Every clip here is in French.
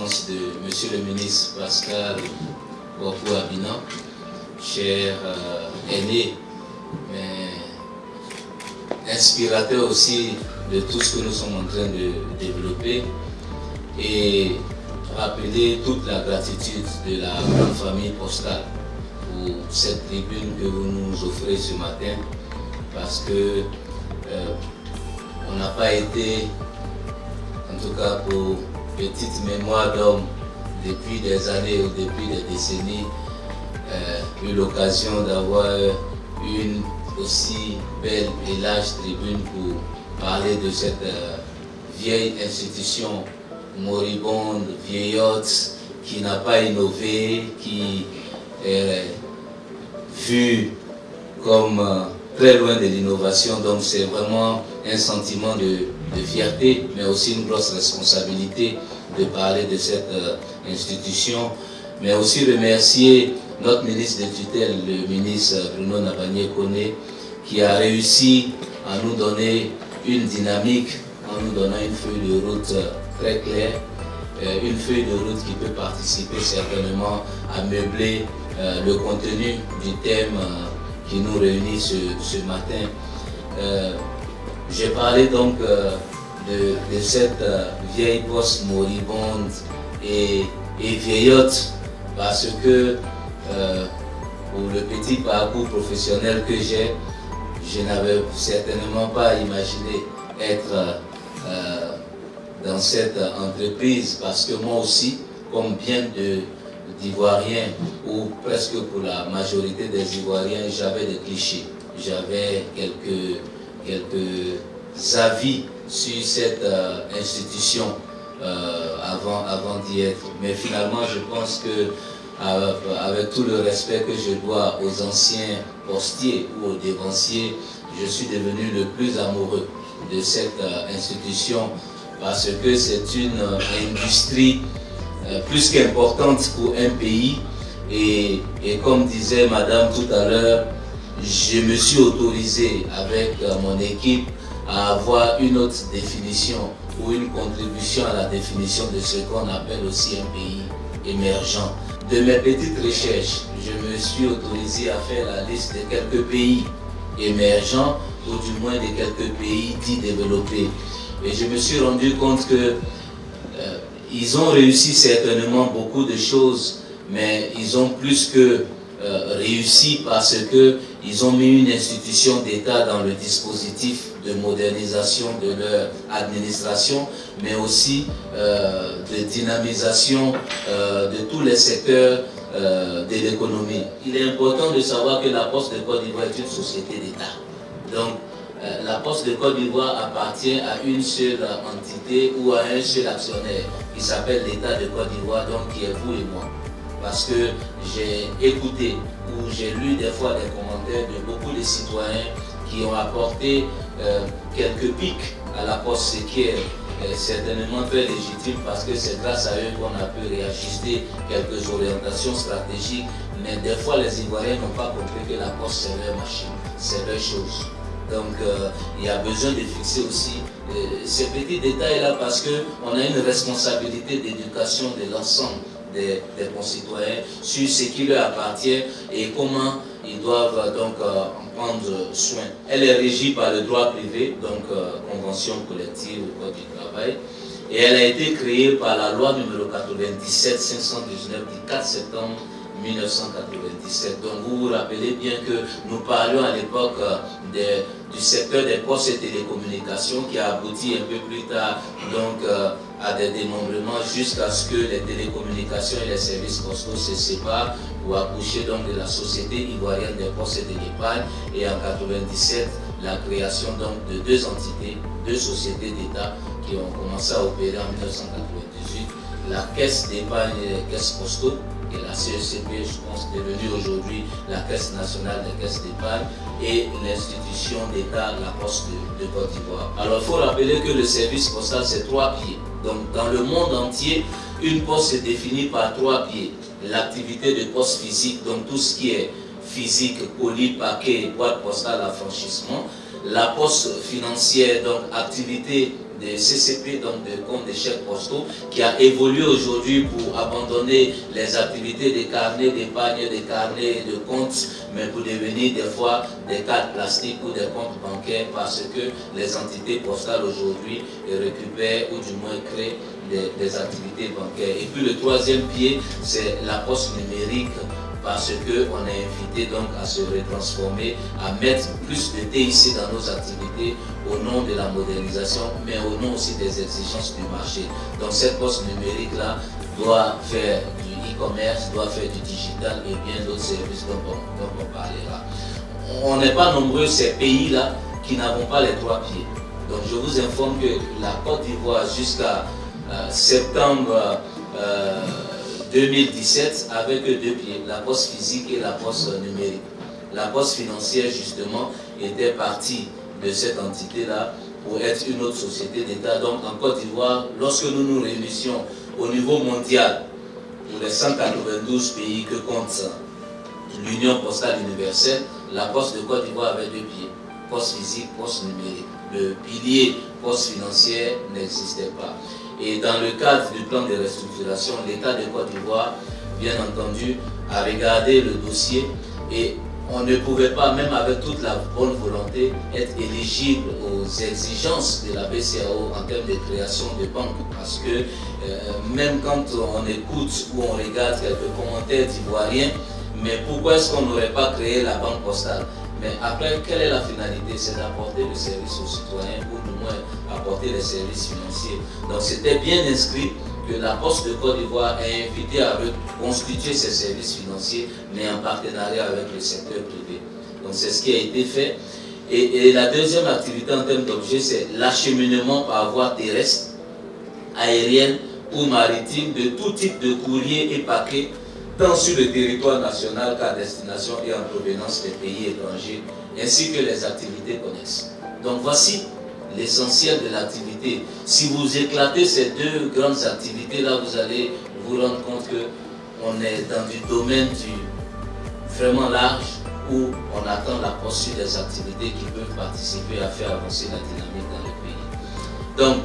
présence de Monsieur le ministre Pascal Bokouabina, cher aîné, mais inspirateur aussi de tout ce que nous sommes en train de développer, et rappeler toute la gratitude de la grande famille postale pour cette tribune que vous nous offrez ce matin, parce que on n'a pas été, en tout cas pour petite mémoire d'homme, depuis des années ou depuis des décennies, eu l'occasion d'avoir une aussi belle et large tribune pour parler de cette vieille institution moribonde, vieillotte, qui n'a pas innové, qui est vue comme très loin de l'innovation. Donc c'est vraiment un sentiment de fierté, mais aussi une grosse responsabilité de parler de cette institution, mais aussi remercier notre ministre de tutelle, le ministre Bruno Nabagné-Koné, qui a réussi à nous donner une dynamique, en nous donnant une feuille de route très claire, une feuille de route qui peut participer certainement à meubler le contenu du thème qui nous réunit ce matin. J'ai parlé donc de cette vieille poste moribonde et vieillotte, parce que pour le petit parcours professionnel que j'ai, je n'avais certainement pas imaginé être dans cette entreprise, parce que moi aussi, comme bien d'Ivoiriens, ou presque pour la majorité des Ivoiriens, j'avais des clichés, j'avais quelques avis sur cette institution avant d'y être. Mais finalement, je pense que avec tout le respect que je dois aux anciens postiers ou aux dévanciers, je suis devenu le plus amoureux de cette institution, parce que c'est une industrie plus qu'importante pour un pays. Et comme disait madame tout à l'heure, je me suis autorisé avec mon équipe à avoir une autre définition ou une contribution à la définition de ce qu'on appelle aussi un pays émergent. De mes petites recherches, je me suis autorisé à faire la liste de quelques pays émergents, ou du moins de quelques pays dits développés. Et je me suis rendu compte que ils ont réussi certainement beaucoup de choses, mais ils ont plus que réussi parce qu'ils ont mis une institution d'État dans le dispositif de modernisation de leur administration, mais aussi de dynamisation de tous les secteurs de l'économie. Il est important de savoir que la Poste de Côte d'Ivoire est une société d'État. Donc, la Poste de Côte d'Ivoire appartient à une seule entité ou à un seul actionnaire qui s'appelle l'État de Côte d'Ivoire, donc qui est vous et moi. Parce que j'ai écouté ou j'ai lu des fois des commentaires de beaucoup de citoyens qui ont apporté quelques pics à la Poste, ce qui est certainement très légitime, parce que c'est grâce à eux qu'on a pu réajuster quelques orientations stratégiques. Mais des fois, les Ivoiriens n'ont pas compris que la Poste, c'est leur machine, c'est leur chose. Donc, il y a besoin de fixer aussi ces petits détails-là, parce qu'on a une responsabilité d'éducation de l'ensemble des concitoyens sur ce qui leur appartient et comment ils doivent donc en prendre soin. Elle est régie par le droit privé, donc convention collective au Code du travail, et elle a été créée par la loi numéro 97-519 du 4 septembre 1997. Donc vous vous rappelez bien que nous parlions à l'époque du secteur des postes et télécommunications, qui a abouti un peu plus tard donc à des démembrements jusqu'à ce que les télécommunications et les services postaux se séparent pour accoucher donc de la Société ivoirienne des postes et de l'épargne, et en 1997 la création donc de deux entités, deux sociétés d'État qui ont commencé à opérer en 1998, la Caisse d'épargne et les caisses postaux, et la CECP, je pense, devenue aujourd'hui la Caisse nationale des caisses d'épargne, et l'institution d'État, la Poste de Côte d'Ivoire. Alors il faut rappeler que le service postal, c'est 3 pieds. Donc dans le monde entier, une poste se définit par 3 pieds. L'activité de poste physique, donc tout ce qui est physique, colis, paquets, boîte postale, affranchissement. La poste financière, donc activité des CCP, donc de comptes de chèques postaux, qui a évolué aujourd'hui pour abandonner les activités des carnets d'épargne, des carnets de comptes, mais pour devenir des fois des cartes plastiques ou des comptes bancaires, parce que les entités postales aujourd'hui récupèrent ou du moins créent des activités bancaires. Et puis le troisième pied, c'est la poste numérique, parce qu'on est invité donc à se retransformer, à mettre plus de TIC dans nos activités au nom de la modernisation, mais au nom aussi des exigences du marché. Donc cette poste numérique-là doit faire du e-commerce, doit faire du digital et bien d'autres services dont on parlera. On n'est pas nombreux ces pays-là qui n'avons pas les trois pieds. Donc je vous informe que la Côte d'Ivoire jusqu'à septembre 2017 avec deux pieds, la poste physique et la poste numérique. La poste financière justement était partie de cette entité-là pour être une autre société d'État. Donc en Côte d'Ivoire, lorsque nous nous réunissions au niveau mondial, pour les 192 pays que compte l'Union postale universelle, la poste de Côte d'Ivoire avait deux pieds, poste physique, poste numérique. Le pilier poste financière n'existait pas. Et dans le cadre du plan de restructuration, l'État de Côte d'Ivoire, bien entendu, a regardé le dossier et on ne pouvait pas, même avec toute la bonne volonté, être éligible aux exigences de la BCEAO en termes de création de banques. Parce que même quand on écoute ou on regarde quelques commentaires d'ivoiriens, mais pourquoi est-ce qu'on n'aurait pas créé la banque postale? Mais après, quelle est la finalité? C'est d'apporter le service aux citoyens ou du moins apporter les services financiers. Donc c'était bien inscrit que la Poste de Côte d'Ivoire est invitée à reconstituer ses services financiers, mais en partenariat avec le secteur privé. Donc c'est ce qui a été fait. Et la deuxième activité en termes d'objet, c'est l'acheminement par voie terrestre, aérienne ou maritime de tout type de courrier et paquets, tant sur le territoire national qu'à destination et en provenance des pays étrangers, ainsi que les activités connexes. Donc voici l'essentiel de l'activité. Si vous éclatez ces deux grandes activités-là, vous allez vous rendre compte qu'on est dans du domaine vraiment large, où on attend la poursuite des activités qui peuvent participer à faire avancer la dynamique dans le pays. Donc,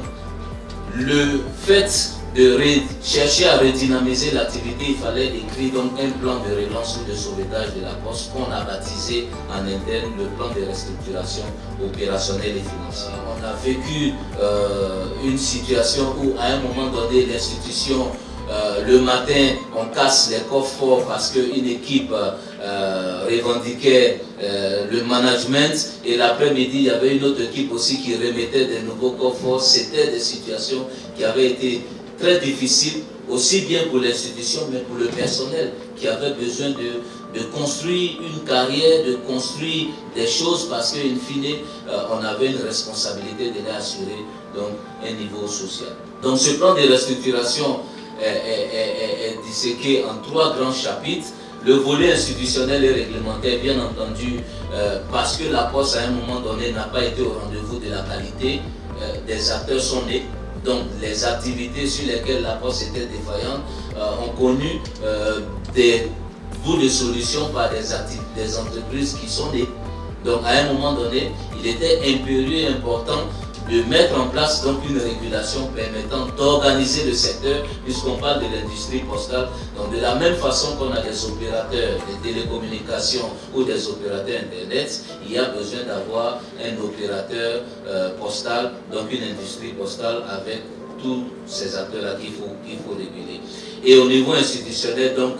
le fait de chercher à redynamiser l'activité, il fallait écrire donc un plan de relance ou de sauvetage de la Poste qu'on a baptisé en interne le plan de restructuration opérationnelle et financière. On a vécu une situation où à un moment donné l'institution, le matin on casse les coffres forts parce qu'une équipe revendiquait le management et l'après-midi il y avait une autre équipe aussi qui remettait des nouveaux coffres forts. C'était des situations qui avaient été très difficile, aussi bien pour l'institution, mais pour le personnel qui avait besoin de construire une carrière, de construire des choses parce qu'in fine, on avait une responsabilité de les assurer donc, un niveau social. Donc ce plan de restructuration est disséqué en trois grands chapitres. Le volet institutionnel et réglementaire, bien entendu, parce que la Poste, à un moment donné, n'a pas été au rendez-vous de la qualité, des acteurs sont nés. Donc les activités sur lesquelles la Poste était défaillante ont connu des bouts de solutions par des entreprises qui sont nées. Donc à un moment donné, il était impérieux et important de mettre en place donc une régulation permettant d'organiser le secteur, puisqu'on parle de l'industrie postale. Donc de la même façon qu'on a des opérateurs de télécommunications ou des opérateurs Internet, il y a besoin d'avoir un opérateur postal, donc une industrie postale avec tous ces acteurs-là qu'il faut réguler. Et au niveau institutionnel, donc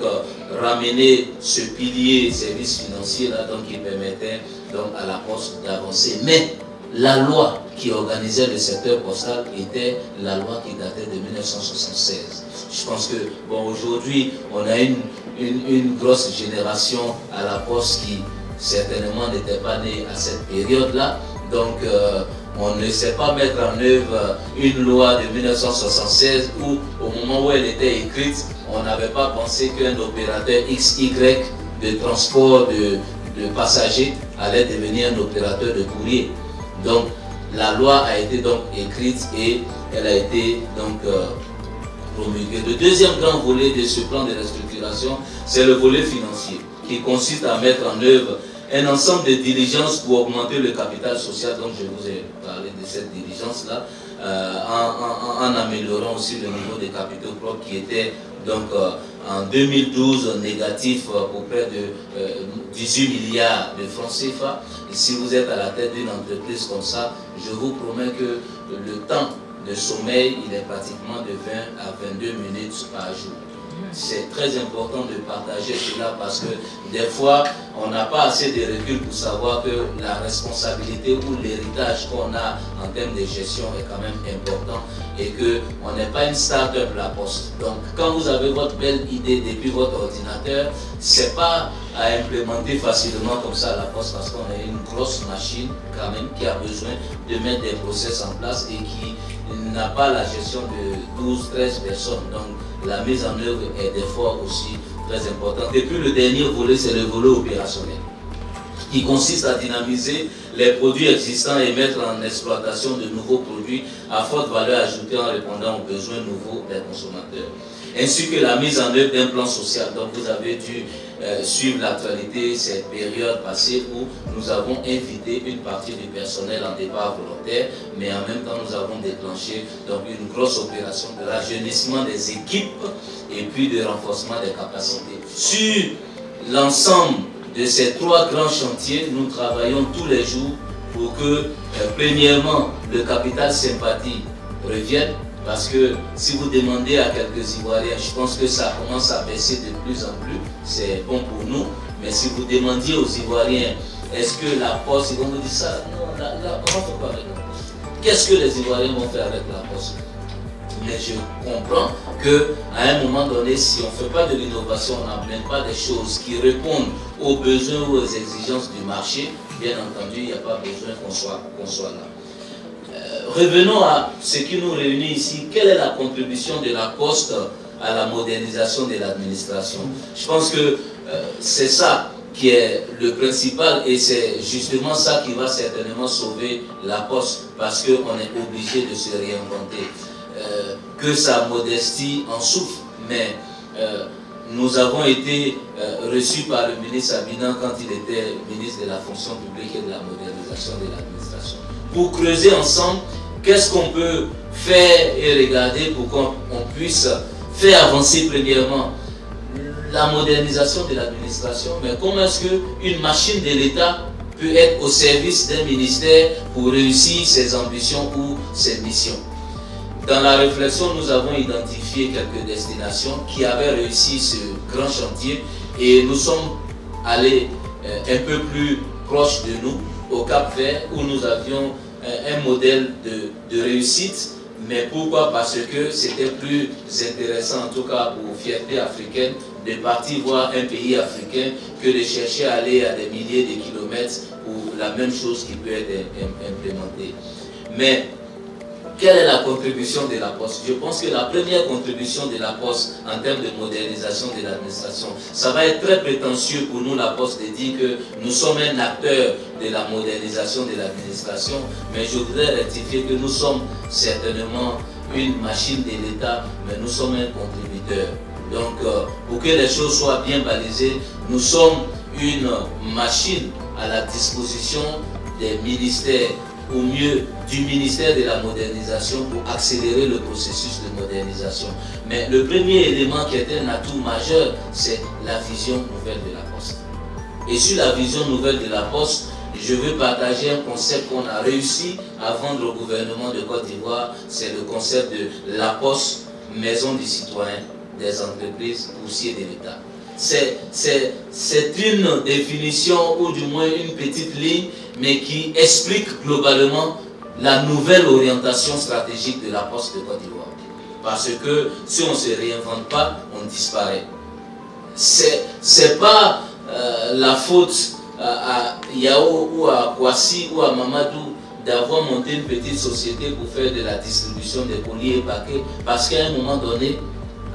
ramener ce pilier services financiers là, donc qui permettait donc à la Poste d'avancer. Mais la loi qui organisait le secteur postal était la loi qui datait de 1976. Je pense que, bon, aujourd'hui, on a une grosse génération à la Poste qui certainement n'était pas née à cette période-là. Donc, on ne sait pas mettre en œuvre une loi de 1976 où, au moment où elle était écrite, on n'avait pas pensé qu'un opérateur XY de transport de passagers allait devenir un opérateur de courrier. Donc, la loi a été donc écrite et elle a été donc promulguée. Le deuxième grand volet de ce plan de restructuration, c'est le volet financier, qui consiste à mettre en œuvre un ensemble de diligences pour augmenter le capital social. Donc, je vous ai parlé de cette diligence-là, en améliorant aussi le niveau des capitaux propres qui était donc en 2012 négatif pour près de 18 milliards de francs CFA. Et si vous êtes à la tête d'une entreprise comme ça, je vous promets que le temps de sommeil, il est pratiquement de 20 à 22 minutes par jour. C'est très important de partager cela parce que des fois, on n'a pas assez de recul pour savoir que la responsabilité ou l'héritage qu'on a en termes de gestion est quand même important et qu'on n'est pas une start-up la Poste. Donc, quand vous avez votre belle idée depuis votre ordinateur, c'est pas à implémenter facilement comme ça à la Poste parce qu'on a une grosse machine quand même qui a besoin de mettre des process en place et qui n'a pas la gestion de 12-13 personnes. Donc, la mise en œuvre est des fois aussi très importante. Et puis le dernier volet, c'est le volet opérationnel, qui consiste à dynamiser les produits existants et mettre en exploitation de nouveaux produits à forte valeur ajoutée en répondant aux besoins nouveaux des consommateurs. Ainsi que la mise en œuvre d'un plan social. Donc vous avez dû suivre l'actualité cette période passée où nous avons invité une partie du personnel en départ volontaire, mais en même temps nous avons déclenché donc une grosse opération de rajeunissement des équipes et puis de renforcement des capacités. Sur l'ensemble de ces trois grands chantiers, nous travaillons tous les jours pour que, premièrement, le capital sympathie revienne. Parce que si vous demandez à quelques Ivoiriens, je pense que ça commence à baisser de plus en plus, c'est bon pour nous. Mais si vous demandiez aux Ivoiriens, est-ce que la Poste, ils vont vous dire ça, non, comment on fait pas avec la Poste? Qu'est-ce que les Ivoiriens vont faire avec la Poste? Mais je comprends qu'à un moment donné, si on ne fait pas de l'innovation, on n'amène pas des choses qui répondent aux besoins ou aux exigences du marché, bien entendu, il n'y a pas besoin qu'on soit là. Revenons à ce qui nous réunit ici. Quelle est la contribution de la Poste à la modernisation de l'administration? Je pense que c'est ça qui est le principal et c'est justement ça qui va certainement sauver la Poste parce qu'on est obligé de se réinventer. Que sa modestie en souffre, mais nous avons été reçus par le ministre Abidjan quand il était ministre de la fonction publique et de la modernisation de l'administration, pour creuser ensemble qu'est-ce qu'on peut faire et regarder pour qu'on puisse faire avancer premièrement la modernisation de l'administration, mais comment est-ce qu'une machine de l'État peut être au service d'un ministère pour réussir ses ambitions ou ses missions. Dans la réflexion, nous avons identifié quelques destinations qui avaient réussi ce grand chantier et nous sommes allés un peu plus proche de nous, au Cap-Vert, où nous avions un modèle de réussite. Mais pourquoi? Parce que c'était plus intéressant, en tout cas pour fierté africaine, de partir voir un pays africain que de chercher à aller à des milliers de kilomètres pour la même chose qui peut être implémentée. Mais quelle est la contribution de la Poste? Je pense que la première contribution de la Poste en termes de modernisation de l'administration, ça va être très prétentieux pour nous, la Poste, de dire que nous sommes un acteur de la modernisation de l'administration, mais je voudrais rectifier que nous sommes certainement une machine de l'État, mais nous sommes un contributeur. Donc, pour que les choses soient bien balisées, nous sommes une machine à la disposition des ministères, au mieux du ministère de la modernisation pour accélérer le processus de modernisation. Mais le premier élément qui est un atout majeur, c'est la vision nouvelle de la Poste. Et sur la vision nouvelle de la Poste, je veux partager un concept qu'on a réussi à vendre au gouvernement de Côte d'Ivoire, c'est le concept de la Poste, maison du citoyen, des entreprises, poussier de l'État. C'est une définition ou du moins une petite ligne, mais qui explique globalement la nouvelle orientation stratégique de la Poste de Côte d'Ivoire. Parce que si on ne se réinvente pas, on disparaît. C'est pas la faute à Yao ou à Kwasi ou à Mamadou d'avoir monté une petite société pour faire de la distribution des colis et paquets, parce qu'à un moment donné,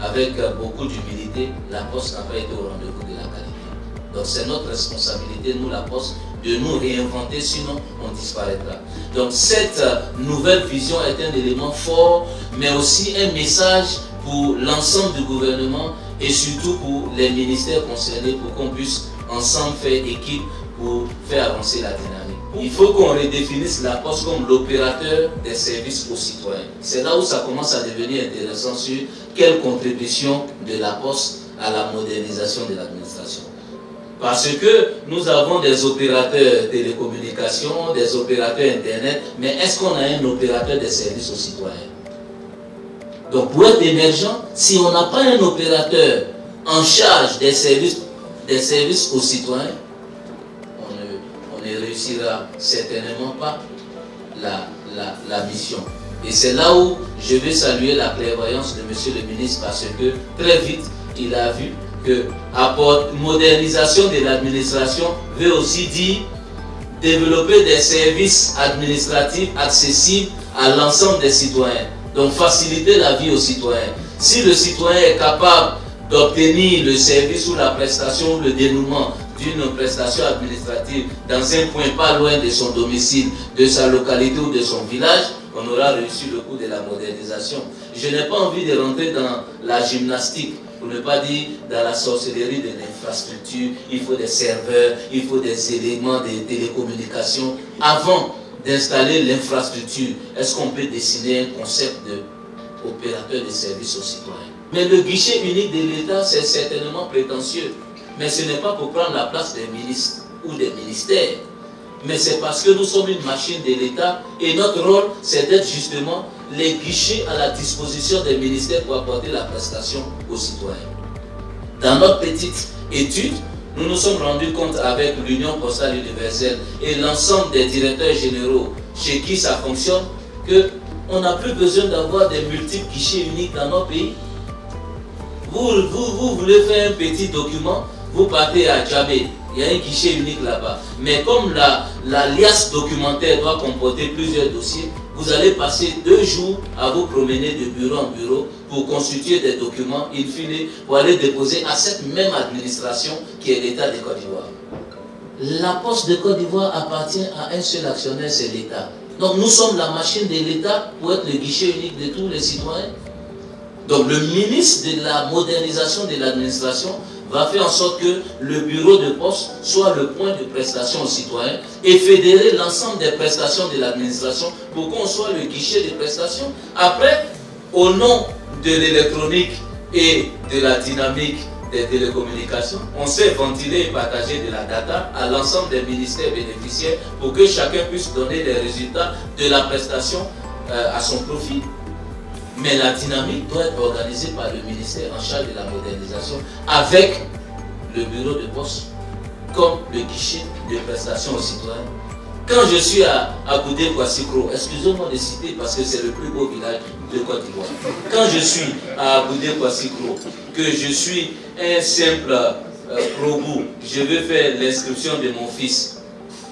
avec beaucoup d'humilité, la Poste n'a pas été au rendez-vous de la qualité. Donc c'est notre responsabilité, nous la Poste, de nous réinventer, sinon on disparaîtra. Donc cette nouvelle vision est un élément fort, mais aussi un message pour l'ensemble du gouvernement et surtout pour les ministères concernés, pour qu'on puisse ensemble faire équipe pour faire avancer la dynamique. Il faut qu'on redéfinisse la Poste comme l'opérateur des services aux citoyens. C'est là où ça commence à devenir intéressant sur quelle contribution de la Poste à la modernisation de l'administration. Parce que nous avons des opérateurs télécommunications, des opérateurs Internet, mais est-ce qu'on a un opérateur des services aux citoyens? Donc pour être émergent, si on n'a pas un opérateur en charge des services aux citoyens, on ne réussira certainement pas la mission. Et c'est là où je vais saluer la clairvoyance de monsieur le ministre, parce que très vite, il a vu que modernisation de l'administration veut aussi dire développer des services administratifs accessibles à l'ensemble des citoyens. Donc faciliter la vie aux citoyens. Si le citoyen est capable d'obtenir le service ou la prestation ou le dénouement d'une prestation administrative dans un point pas loin de son domicile, de sa localité ou de son village, on aura réussi le coup de la modernisation. Je n'ai pas envie de rentrer dans la gymnastique, pour ne pas dire dans la sorcellerie de l'infrastructure. Il faut des serveurs, il faut des éléments de télécommunications. Avant d'installer l'infrastructure, est-ce qu'on peut dessiner un concept d'opérateur de services aux citoyens? Mais le guichet unique de l'État, c'est certainement prétentieux. Mais ce n'est pas pour prendre la place des ministres ou des ministères. Mais c'est parce que nous sommes une machine de l'État et notre rôle, c'est d'être justement les guichets à la disposition des ministères pour apporter la prestation aux citoyens. Dans notre petite étude, nous nous sommes rendus compte avec l'Union postale universelle et l'ensemble des directeurs généraux chez qui ça fonctionne, qu'on n'a plus besoin d'avoir des multiples guichets uniques dans nos pays. Vous voulez faire un petit document, vous partez à Djabé, il y a un guichet unique là-bas. Mais comme la liasse documentaire doit comporter plusieurs dossiers, vous allez passer 2 jours à vous promener de bureau en bureau pour constituer des documents, in fine, pour aller déposer à cette même administration qui est l'État de Côte d'Ivoire. La Poste de Côte d'Ivoire appartient à un seul actionnaire, c'est l'État. Donc nous sommes la machine de l'État pour être le guichet unique de tous les citoyens. Donc le ministre de la modernisation de l'administration va faire en sorte que le bureau de poste soit le point de prestation aux citoyens et fédérer l'ensemble des prestations de l'administration pour qu'on soit le guichet de prestations. Après, au nom de l'électronique et de la dynamique des télécommunications, on sait ventiler et partager de la data à l'ensemble des ministères bénéficiaires pour que chacun puisse donner les résultats de la prestation à son profit. Mais la dynamique doit être organisée par le ministère en charge de la modernisation avec le bureau de poste comme le guichet de prestation aux citoyens. Quand je suis à Goudé Kwassikro, excusez-moi de citer parce que c'est le plus beau village de Côte d'Ivoire. Quand je suis à Goudé Kwassikro, que je suis un simple probou, je veux faire l'inscription de mon fils,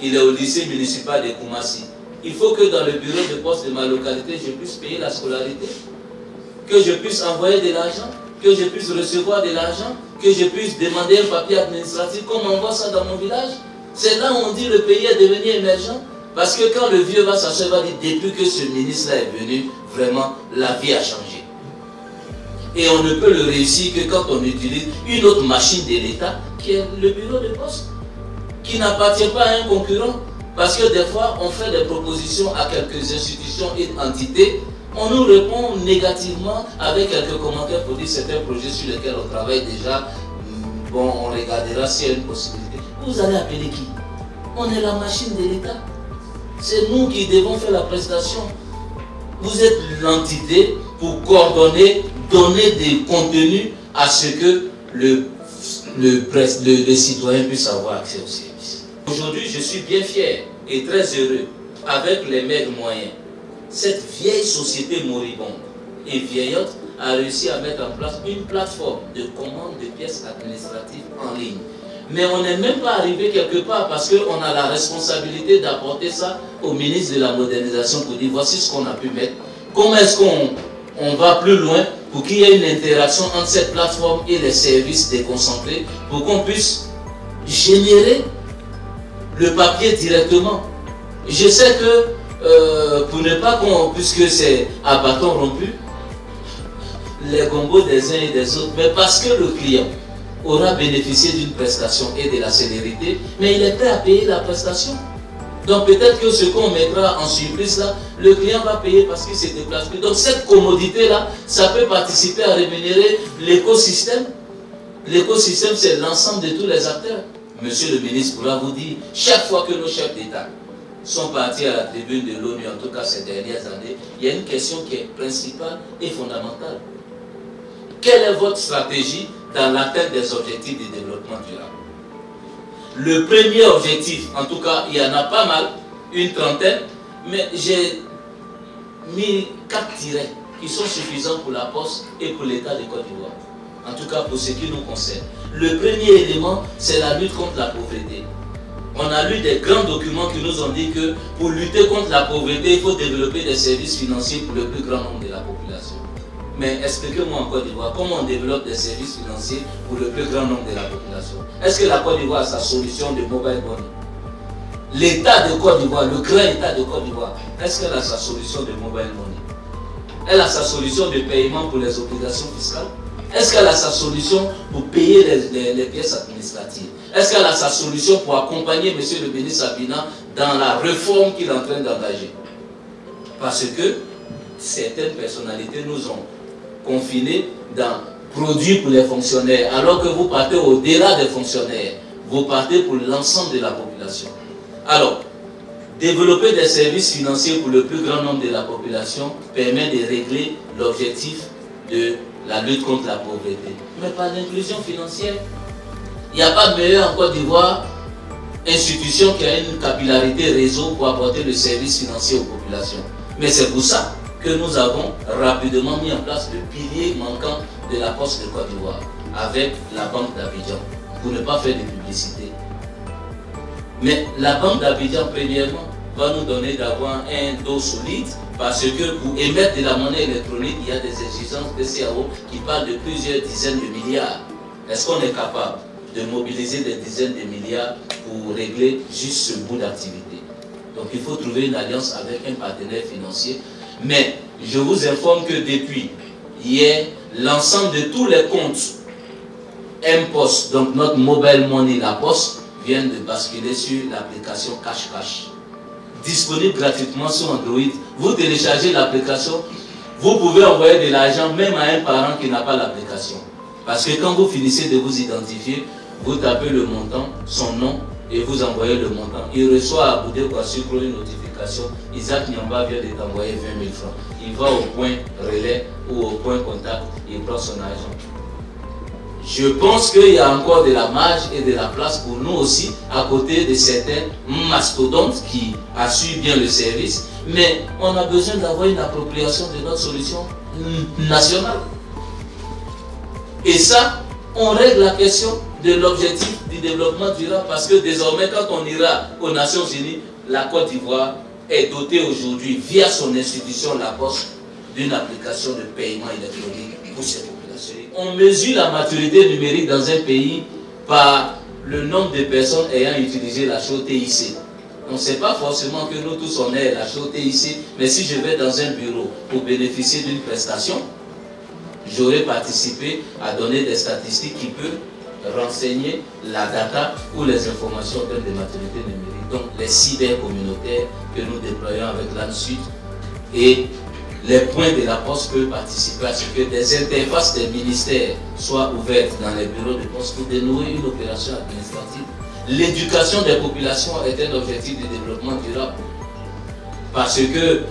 il est au lycée municipal de Koumassi. Il faut que dans le bureau de poste de ma localité, je puisse payer la scolarité, que je puisse envoyer de l'argent, que je puisse recevoir de l'argent, que je puisse demander un papier administratif, comme on voit ça dans mon village. C'est là où on dit que le pays est devenu émergent. Parce que quand le vieux va s'asseoir, il va dire, depuis que ce ministre-là est venu, vraiment, la vie a changé. Et on ne peut le réussir que quand on utilise une autre machine de l'État, qui est le bureau de poste, qui n'appartient pas à un concurrent. Parce que des fois, on fait des propositions à quelques institutions et entités, on nous répond négativement avec quelques commentaires pour dire que c'est un projet sur lequel on travaille déjà. Bon, on regardera s'il y a une possibilité. Vous allez appeler qui? On est la machine de l'État. C'est nous qui devons faire la prestation. Vous êtes l'entité pour coordonner, donner des contenus à ce que les citoyens puissent avoir accès aux services. Aujourd'hui, je suis bien fier et très heureux, avec les maigres moyens, cette vieille société moribonde et vieillotte a réussi à mettre en place une plateforme de commande de pièces administratives en ligne. Mais on n'est même pas arrivé quelque part parce qu'on a la responsabilité d'apporter ça au ministre de la modernisation pour dire voici ce qu'on a pu mettre. Comment est-ce qu'on va plus loin pour qu'il y ait une interaction entre cette plateforme et les services déconcentrés pour qu'on puisse générer le papier directement. Je sais que pour ne pas qu'on, puisque c'est à bâton rompu, les combos des uns et des autres, mais parce que le client aura bénéficié d'une prestation et de la célérité, mais il est prêt à payer la prestation. Donc peut-être que ce qu'on mettra en surprise là, le client va payer parce qu'il ne se déplace plus. Donc cette commodité-là, ça peut participer à rémunérer l'écosystème. L'écosystème, c'est l'ensemble de tous les acteurs. Monsieur le ministre pourra vous dire, chaque fois que nos chefs d'État sont partis à la tribune de l'ONU, en tout cas ces dernières années, il y a une question qui est principale et fondamentale. Quelle est votre stratégie dans l'atteinte des objectifs de développement durable? Le premier objectif, en tout cas, il y en a pas mal, une trentaine, mais j'ai mis 4 tirets qui sont suffisants pour la Poste et pour l'État de Côte d'Ivoire. En tout cas, pour ce qui nous concerne. Le premier élément, c'est la lutte contre la pauvreté. On a lu des grands documents qui nous ont dit que pour lutter contre la pauvreté, il faut développer des services financiers pour le plus grand nombre de la population. Mais expliquez-moi en Côte d'Ivoire, comment on développe des services financiers pour le plus grand nombre de la population? Est-ce que la Côte d'Ivoire a sa solution de mobile money? L'État de Côte d'Ivoire, le grand État de Côte d'Ivoire, est-ce qu'elle a sa solution de mobile money? Elle a sa solution de paiement pour les obligations fiscales? Est-ce qu'elle a sa solution pour payer les pièces administratives? Est-ce qu'elle a sa solution pour accompagner M. le ministre Sabina dans la réforme qu'il est en train d'engager? Parce que certaines personnalités nous ont confinés dans produits pour les fonctionnaires, alors que vous partez au-delà des fonctionnaires, vous partez pour l'ensemble de la population. Alors, développer des services financiers pour le plus grand nombre de la population permet de régler l'objectif de la lutte contre la pauvreté. Mais par l'inclusion financière, il n'y a pas de meilleure en Côte d'Ivoire institution qui a une capillarité réseau pour apporter le service financier aux populations. Mais c'est pour ça que nous avons rapidement mis en place le pilier manquant de la Poste de Côte d'Ivoire avec la Banque d'Abidjan, pour ne pas faire de publicité. Mais la Banque d'Abidjan, premièrement, va nous donner d'avoir un dos solide, parce que pour émettre de la monnaie électronique, il y a des exigences BCAO qui parlent de plusieurs dizaines de milliards. Est-ce qu'on est capable de mobiliser des dizaines de milliards pour régler juste ce bout d'activité? Donc il faut trouver une alliance avec un partenaire financier. Mais je vous informe que depuis hier, l'ensemble de tous les comptes M-Post, donc notre mobile money, la Poste, viennent de basculer sur l'application Cash Cash. Disponible gratuitement sur Android. Vous téléchargez l'application, vous pouvez envoyer de l'argent même à un parent qui n'a pas l'application. Parce que quand vous finissez de vous identifier, vous tapez le montant, son nom, et vous envoyez le montant. Il reçoit à Boudé Kouassukro une notification. Isaac Nyamba vient de t'envoyer 20 000 francs. Il va au point relais ou au point contact, il prend son argent. Je pense qu'il y a encore de la marge et de la place pour nous aussi, à côté de certains mastodontes qui assurent bien le service. Mais on a besoin d'avoir une appropriation de notre solution nationale. Et ça, on règle la question de l'objectif du développement durable, parce que désormais, quand on ira aux Nations Unies, la Côte d'Ivoire est dotée aujourd'hui, via son institution, la Poste, d'une application de paiement électronique pour ses populations. On mesure la maturité numérique dans un pays par le nombre de personnes ayant utilisé la chaude TIC. Donc ce n'est pas forcément que nous tous on ait la chaude TIC, mais si je vais dans un bureau pour bénéficier d'une prestation, j'aurais participé à donner des statistiques qui peuvent renseigner la data ou les informations en termes de maturité numérique. Donc les cybercommunautaires que nous déployons avec l'ANSUD et les points de la Poste peuvent participer à ce que des interfaces des ministères soient ouvertes dans les bureaux de poste pour dénouer une opération administrative. L'éducation des populations est un objectif de développement durable, parce que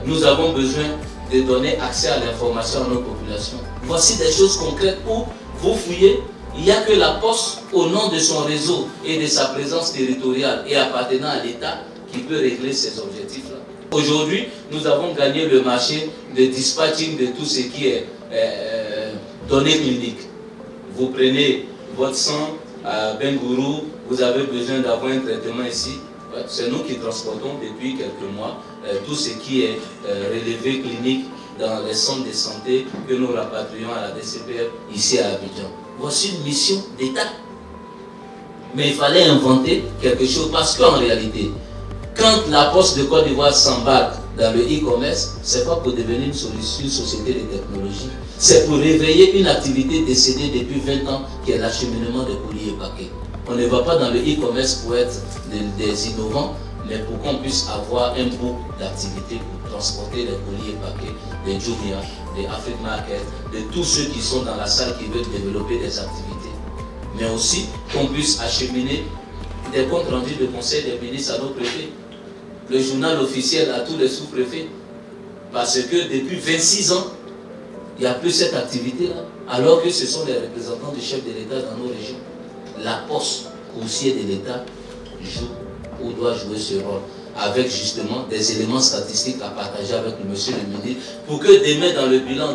nous avons besoin de donner accès à l'information à nos populations. Voici des choses concrètes où vous fouillez, il n'y a que la Poste, au nom de son réseau et de sa présence territoriale et appartenant à l'État, qui peut régler ces objectifs-là. Aujourd'hui, nous avons gagné le marché de dispatching de tout ce qui est données cliniques. Vous prenez votre sang à Bengourou, vous avez besoin d'avoir un traitement ici. C'est nous qui transportons depuis quelques mois tout ce qui est relevé clinique dans les centres de santé que nous rapatrions à la DCPR ici à Abidjan. Voici une mission d'État. Mais il fallait inventer quelque chose, parce qu'en réalité, quand la Poste de Côte d'Ivoire s'embarque dans le e-commerce, ce n'est pas pour devenir une société de technologie. C'est pour réveiller une activité décédée depuis 20 ans, qui est l'acheminement de courrier et paquets. On ne va pas dans le e-commerce pour être des innovants, mais pour qu'on puisse avoir un groupe d'activité pour transporter les colis et paquets, des Jumia, des Afrique Market, de tous ceux qui sont dans la salle qui veulent développer des activités. Mais aussi qu'on puisse acheminer des comptes rendus de conseil des ministres à nos préfets, le journal officiel à tous les sous-préfets, parce que depuis 26 ans, il n'y a plus cette activité-là, alors que ce sont les représentants du chef de l'État dans nos régions. La poste coursier de l'État joue ou doit jouer ce rôle, avec justement des éléments statistiques à partager avec le monsieur le ministre, pour que demain dans le bilan,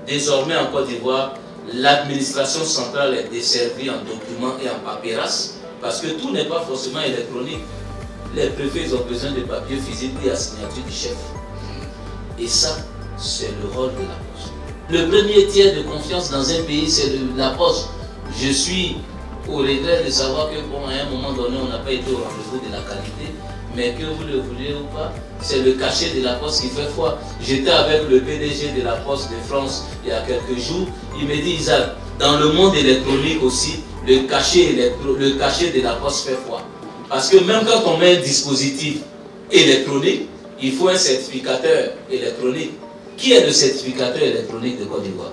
désormais en Côte d'Ivoire, l'administration centrale est desservie en documents et en papyrus, parce que tout n'est pas forcément électronique. Les préfets ils ont besoin de papiers physiques et à signature du chef. Et ça, c'est le rôle de la poste. Le premier tiers de confiance dans un pays, c'est la poste. Je suis au regret de savoir que, bon, à un moment donné, on n'a pas été au rendez-vous de la qualité, mais que vous le voulez ou pas, c'est le cachet de la poste qui fait foi. J'étais avec le PDG de la Poste de France il y a quelques jours. Il me dit, Isaac, dans le monde électronique aussi, le cachet de la poste fait foi. Parce que même quand on met un dispositif électronique, il faut un certificateur électronique. Qui est le certificateur électronique de Côte d'Ivoire?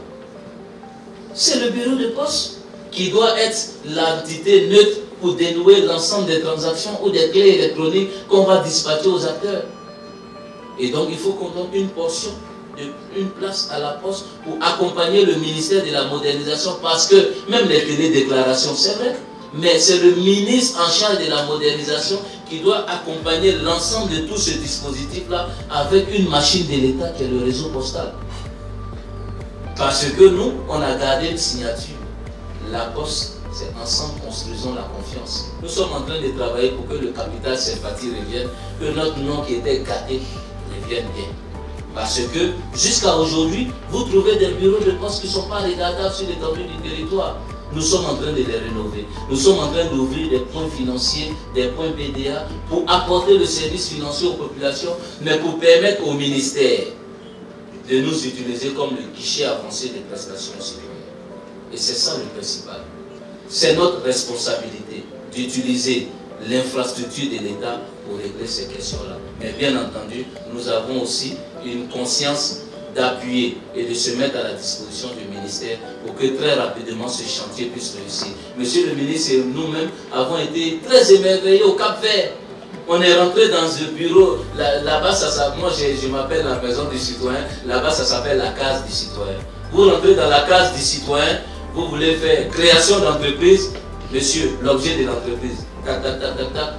C'est le bureau de poste qui doit être l'entité neutre pour dénouer l'ensemble des transactions ou des clés électroniques qu'on va dispatcher aux acteurs. Et donc il faut qu'on donne une portion, une place à la poste pour accompagner le ministère de la modernisation, parce que même les télédéclarations, c'est vrai, mais c'est le ministre en charge de la modernisation qui doit accompagner l'ensemble de tout ce dispositif-là avec une machine de l'État qui est le réseau postal. Parce que nous, on a gardé une signature. La poste, c'est ensemble construisons la confiance. Nous sommes en train de travailler pour que le capital sympathie revienne, que notre nom qui était gâté revienne bien. Parce que jusqu'à aujourd'hui, vous trouvez des bureaux de poste qui ne sont pas regardables sur l'étendue du territoire. Nous sommes en train de les rénover. Nous sommes en train d'ouvrir des points financiers, des points PDA pour apporter le service financier aux populations, mais pour permettre au ministère de nous utiliser comme le guichet avancé des prestations citoyennes. Et c'est ça le principal. C'est notre responsabilité d'utiliser l'infrastructure de l'État pour régler ces questions-là. Mais bien entendu, nous avons aussi une conscience d'appuyer et de se mettre à la disposition du ministère pour que très rapidement ce chantier puisse réussir. Monsieur le ministre et nous-mêmes avons été très émerveillés au Cap-Vert. On est rentré dans ce bureau, là-bas, moi je m'appelle la maison du citoyen, là-bas ça s'appelle la case du citoyen. Vous rentrez dans la case du citoyen, vous voulez faire création d'entreprise, monsieur, l'objet de l'entreprise, tac, tac, tac, tac, tac.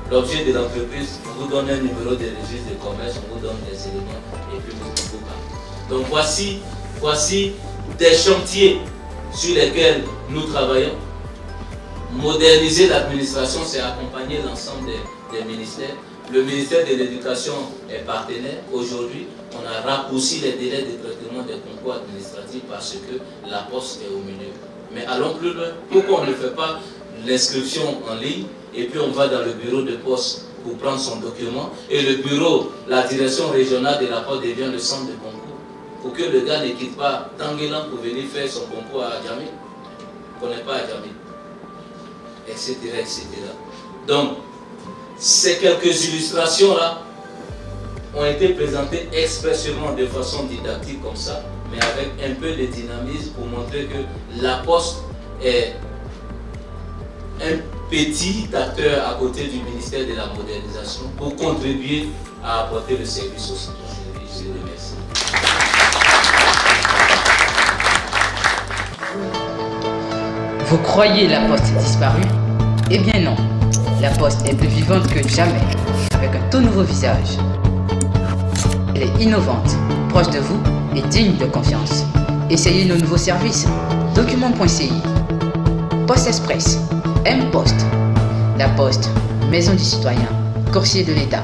L'objet de l'entreprise, on vous donne un numéro de registre de commerce, on vous donne des éléments et puis vous parlez. Donc voici des chantiers sur lesquels nous travaillons. Moderniser l'administration, c'est accompagner l'ensemble des ministères. Le ministère de l'Éducation est partenaire. Aujourd'hui, on a raccourci les délais de traitement des concours administratifs parce que la poste est au milieu. Mais allons plus loin. Pourquoi on ne fait pas l'inscription en ligne et puis on va dans le bureau de poste pour prendre son document et le bureau, la direction régionale de la poste devient le centre de concours pour que le gars ne quitte pas Tanguélan pour venir faire son concours à Adjamé. On n'est pas à Adjamé, etc., etc. Donc, ces quelques illustrations-là ont été présentées expressément de façon didactique comme ça, mais avec un peu de dynamisme pour montrer que la poste est un petit acteur à côté du ministère de la modernisation pour contribuer à apporter le service aux citoyens. Je vous remercie. Vous croyez la poste disparue? Eh bien non, la poste est plus vivante que jamais, avec un tout nouveau visage. Elle est innovante, proche de vous et digne de confiance. Essayez nos nouveaux services. Documents.ci, Poste Express, M-Poste, La Poste, Maison du Citoyen, Coursier de l'État.